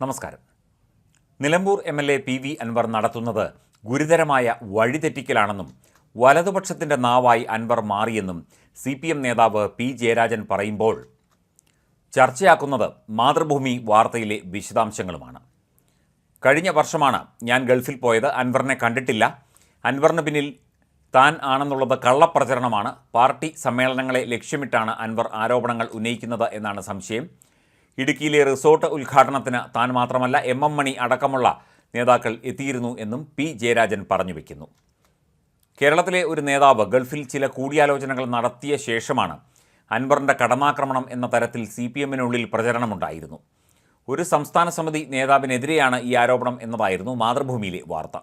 നമസ്കാരം. Nilambur MLA. PV. Anwar നടത്തുന്നത് ഗുരുതരമായ വഴിതെറ്റിക്കലാണെന്നും വലതുപക്ഷത്തിൻ്റെ നാവായി അൻവർ മാറിയെന്നും CPM നേതാവ് പി. ജയരാജൻ പറയുമ്പോൾ ചർച്ചയാക്കുന്നത് മാതൃഭൂമി വാർത്തയിലെ വിശദാംശങ്ങളുമാണ്. കഴിഞ്ഞ വർഷമാണ് ഞാൻ ഗൾഫിൽ പോയത്. അൻവറിനെ കണ്ടിട്ടില്ല. അൻവറിന് പിന്നിൽ താൻ ആണെന്നുള്ളത് കള്ളപ്രചരണമാണ്. പാർട്ടി സമ്മേളനങ്ങളെ ലക്ഷ്യമിട്ടാണ് അൻവർ ആരോപണങ്ങൾ ഉന്നയിക്കുന്നത് എന്നാണ് സംശയം. ഇടുക്കിയിലെ റിസോർട്ട് ഉദ്ഘാടനത്തിന് താൻ മാത്രമല്ല MM മണി അടക്കമുള്ള നേതാക്കൾ എത്തിയിരുന്നു എന്നും പി. ജയരാജൻ പറഞ്ഞു വയ്ക്കുന്നു. കേരളത്തിലെ ഒരു നേതാവ് ഗൾഫിൽ ചില കൂടിയാലോചനകൾ നടത്തിയ ശേഷമാണ് അൻവറിൻ്റെ കടന്നാക്രമണം എന്ന തരത്തിൽ CPMനുള്ളിൽ പ്രചരണമുണ്ടായിരുന്നു. ഒരു സംസ്ഥാന സമിതി നേതാവിനെതിരെയാണ് ഈ ആരോപണം എന്നതായിരുന്നു മാതൃഭൂമിയിലെ വാർത്ത.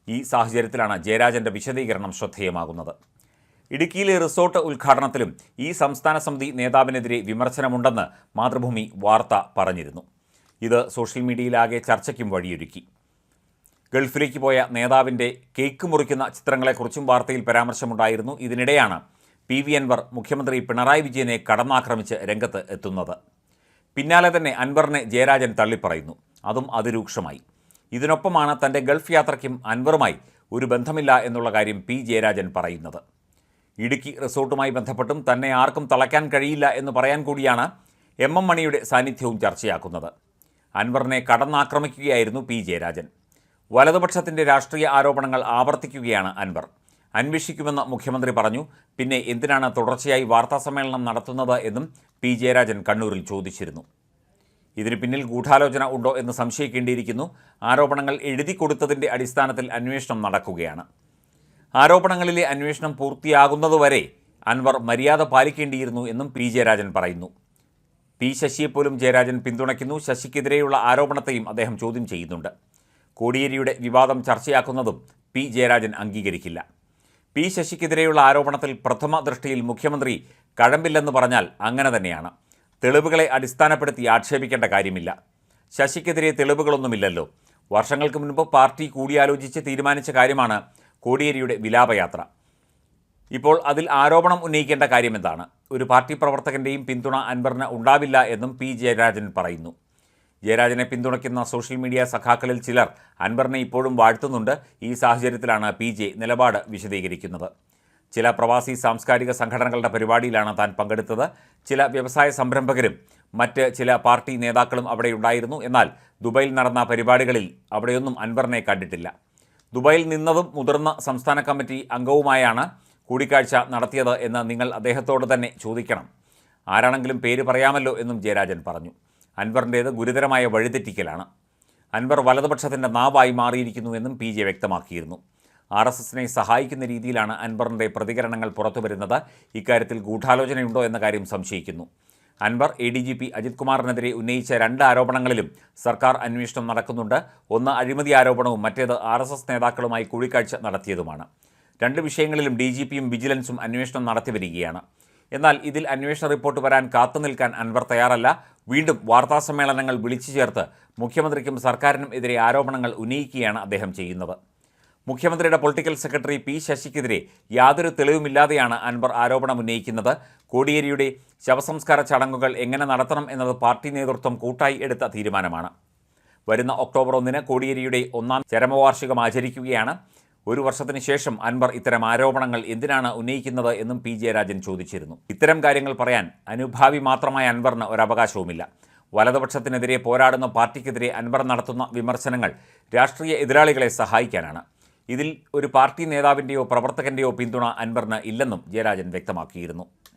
ഈ സാഹചര്യത്തിലാണ് ജയരാജൻ്റെ വിശദീകരണം ശ്രദ്ധേയമാകുന്നത്. ഇടുക്കിയിലെ റിസോർട്ട് ഉദ്ഘാടനത്തിലും ഈ സംസ്ഥാന സമിതി നേതാവിനെതിരെ വിമർശനമുണ്ടെന്ന് മാതൃഭൂമി വാർത്ത പറഞ്ഞിരുന്നു. ഇത് സോഷ്യൽ മീഡിയയിലാകെ ചർച്ചയ്ക്കും വഴിയൊരുക്കി. ഗൾഫിലേക്ക് പോയ നേതാവിൻ്റെ കേക്ക് മുറിക്കുന്ന ചിത്രങ്ങളെക്കുറിച്ചും വാർത്തയിൽ പരാമർശമുണ്ടായിരുന്നു. ഇതിനിടെയാണ് PV അൻവർ മുഖ്യമന്ത്രി പിണറായി വിജയനെ കടന്നാക്രമിച്ച് രംഗത്ത് എത്തുന്നത്. പിന്നാലെ തന്നെ അൻവറിനെ ജയരാജൻ തള്ളിപ്പറയുന്നു. അതും അതിരൂക്ഷമായി. ഇതിനൊപ്പമാണ് തൻ്റെ ഗൾഫ് യാത്രയ്ക്കും അൻവറുമായി ഒരു ബന്ധമില്ല എന്നുള്ള കാര്യം പി. ജയരാജൻ പറയുന്നത്. ഇടുക്കി റിസോർട്ടുമായി ബന്ധപ്പെട്ടും തന്നെ ആർക്കും തളയ്ക്കാൻ കഴിയില്ല എന്ന് പറയാൻ കൂടിയാണ് MM മണിയുടെ സാന്നിധ്യവും ചർച്ചയാക്കുന്നത്. അൻവറിനെ കടന്നാക്രമിക്കുകയായിരുന്നു പി. ജയരാജൻ. വലതുപക്ഷത്തിൻ്റെ രാഷ്ട്രീയ ആരോപണങ്ങൾ ആവർത്തിക്കുകയാണ് അൻവർ. അന്വേഷിക്കുമെന്ന് മുഖ്യമന്ത്രി പറഞ്ഞു. പിന്നെ എന്തിനാണ് തുടർച്ചയായി വാർത്താസമ്മേളനം നടത്തുന്നത് എന്നും പി. ജയരാജൻ കണ്ണൂരിൽ ചോദിച്ചിരുന്നു. ഇതിന് പിന്നിൽ ഗൂഢാലോചന ഉണ്ടോ എന്ന് സംശയിക്കേണ്ടിയിരിക്കുന്നു. ആരോപണങ്ങൾ എഴുതി കൊടുത്തതിൻ്റെ അടിസ്ഥാനത്തിൽ അന്വേഷണം നടക്കുകയാണ്. ആരോപണങ്ങളിലെ അന്വേഷണം പൂർത്തിയാകുന്നതുവരെ അൻവർ മര്യാദ പാലിക്കേണ്ടിയിരുന്നു എന്നും പി. ജയരാജൻ പറയുന്നു. പി. ശശിയെപ്പോലും ജയരാജൻ പിന്തുണയ്ക്കുന്നു. ശശിക്കെതിരെയുള്ള ആരോപണത്തെയും അദ്ദേഹം ചോദ്യം ചെയ്യുന്നുണ്ട്. കോടിയേരിയുടെ വിവാദം ചർച്ചയാക്കുന്നതും പി. ജയരാജൻ അംഗീകരിക്കില്ല. പി. ശശിക്കെതിരെയുള്ള ആരോപണത്തിൽ പ്രഥമ ദൃഷ്ടിയിൽ മുഖ്യമന്ത്രി കഴമ്പില്ലെന്ന് പറഞ്ഞാൽ അങ്ങനെ തന്നെയാണ്. തെളിവുകളെ അടിസ്ഥാനപ്പെടുത്തി ആക്ഷേപിക്കേണ്ട കാര്യമില്ല. ശശിക്കെതിരെ തെളിവുകളൊന്നുമില്ലല്ലോ. വർഷങ്ങൾക്ക് മുൻപ് പാർട്ടി കൂടിയാലോചിച്ച് തീരുമാനിച്ച കാര്യമാണ് കോടിയേരിയുടെ വിലാപയാത്ര. ഇപ്പോൾ അതിൽ ആരോപണം ഉന്നയിക്കേണ്ട കാര്യമെന്താണ്? ഒരു പാർട്ടി പ്രവർത്തകൻ്റെയും പിന്തുണ അൻവറിന് ഉണ്ടാവില്ല എന്നും പി. ജയരാജൻ പറയുന്നു. ജയരാജനെ പിന്തുണയ്ക്കുന്ന സോഷ്യൽ മീഡിയ സഖാക്കളിൽ ചിലർ അൻവറിനെ ഇപ്പോഴും വാഴ്ത്തുന്നുണ്ട്. ഈ സാഹചര്യത്തിലാണ് PJ നിലപാട് വിശദീകരിക്കുന്നത്. ചില പ്രവാസി സാംസ്കാരിക സംഘടനകളുടെ പരിപാടിയിലാണ് താൻ പങ്കെടുത്തത്. ചില വ്യവസായ സംരംഭകരും മറ്റ് ചില പാർട്ടി നേതാക്കളും അവിടെ ഉണ്ടായിരുന്നു. എന്നാൽ ദുബൈയിൽ നടന്ന പരിപാടികളിൽ അവിടെയൊന്നും അൻവറിനെ കണ്ടിട്ടില്ല. ദുബൈയിൽ നിന്നതും മുതിർന്ന സംസ്ഥാന കമ്മിറ്റി അംഗവുമായാണ് കൂടിക്കാഴ്ച നടത്തിയത് എന്ന് നിങ്ങൾ അദ്ദേഹത്തോട് തന്നെ ചോദിക്കണം. ആരാണെങ്കിലും പേര് പറയാമല്ലോ എന്നും ജയരാജൻ പറഞ്ഞു. അൻവറിൻ്റേത് ഗുരുതരമായ വഴിതെറ്റിക്കലാണ്. അൻവർ വലതുപക്ഷത്തിൻ്റെ നാവായി മാറിയിരിക്കുന്നുവെന്നും PJ വ്യക്തമാക്കിയിരുന്നു. RSSനെ സഹായിക്കുന്ന രീതിയിലാണ് അൻവറിൻ്റെ പ്രതികരണങ്ങൾ പുറത്തുവരുന്നത്. ഇക്കാര്യത്തിൽ ഗൂഢാലോചനയുണ്ടോ എന്ന കാര്യം സംശയിക്കുന്നു. അൻവർ ADGP അജിത് കുമാറിനെതിരെ ഉന്നയിച്ച 2 ആരോപണങ്ങളിലും സർക്കാർ അന്വേഷണം നടക്കുന്നുണ്ട്. ഒന്ന് അഴിമതി ആരോപണവും മറ്റേത് RSS നേതാക്കളുമായി കൂടിക്കാഴ്ച നടത്തിയതുമാണ്. 2 വിഷയങ്ങളിലും DGPയും വിജിലൻസും അന്വേഷണം നടത്തിവരികയാണ്. എന്നാൽ ഇതിൽ അന്വേഷണ റിപ്പോർട്ട് വരാൻ കാത്തുനിൽക്കാൻ അൻവർ തയ്യാറല്ല. വീണ്ടും വാർത്താസമ്മേളനങ്ങൾ വിളിച്ചു ചേർത്ത് മുഖ്യമന്ത്രിക്കും സർക്കാരിനും എതിരെ ആരോപണങ്ങൾ ഉന്നയിക്കുകയാണ് അദ്ദേഹം ചെയ്യുന്നത്. മുഖ്യമന്ത്രിയുടെ പൊളിറ്റിക്കൽ സെക്രട്ടറി P. ശശിക്കെതിരെ യാതൊരു തെളിവുമില്ലാതെയാണ് അൻവർ ആരോപണം ഉന്നയിക്കുന്നത്. കോടിയേരിയുടെ ശവസംസ്കാര ചടങ്ങുകൾ എങ്ങനെ നടത്തണം എന്നത് പാർട്ടി നേതൃത്വം കൂട്ടായി എടുത്ത തീരുമാനമാണ്. വരുന്ന ഒക്ടോബർ 1 കോടിയേരിയുടെ 1ാം ചരമവാർഷികം ആചരിക്കുകയാണ്. 1 വർഷത്തിന് ശേഷം അൻവർ ഇത്തരം ആരോപണങ്ങൾ എന്തിനാണ് ഉന്നയിക്കുന്നത് എന്നും പി. ജയരാജൻ ചോദിച്ചിരുന്നു. ഇത്തരം കാര്യങ്ങൾ പറയാൻ അനുഭാവി മാത്രമായ അൻവറിന് ഒരവകാശവുമില്ല. വലതുപക്ഷത്തിനെതിരെ പോരാടുന്ന പാർട്ടിക്കെതിരെ അൻവർ നടത്തുന്ന വിമർശനങ്ങൾ രാഷ്ട്രീയ എതിരാളികളെ സഹായിക്കാനാണ്. ഇതിൽ ഒരു പാർട്ടി നേതാവിൻ്റെയോ പ്രവർത്തകൻ്റെയോ പിന്തുണ അൻവറിന് ഇല്ലെന്നും ജയരാജൻ വ്യക്തമാക്കിയിരുന്നു.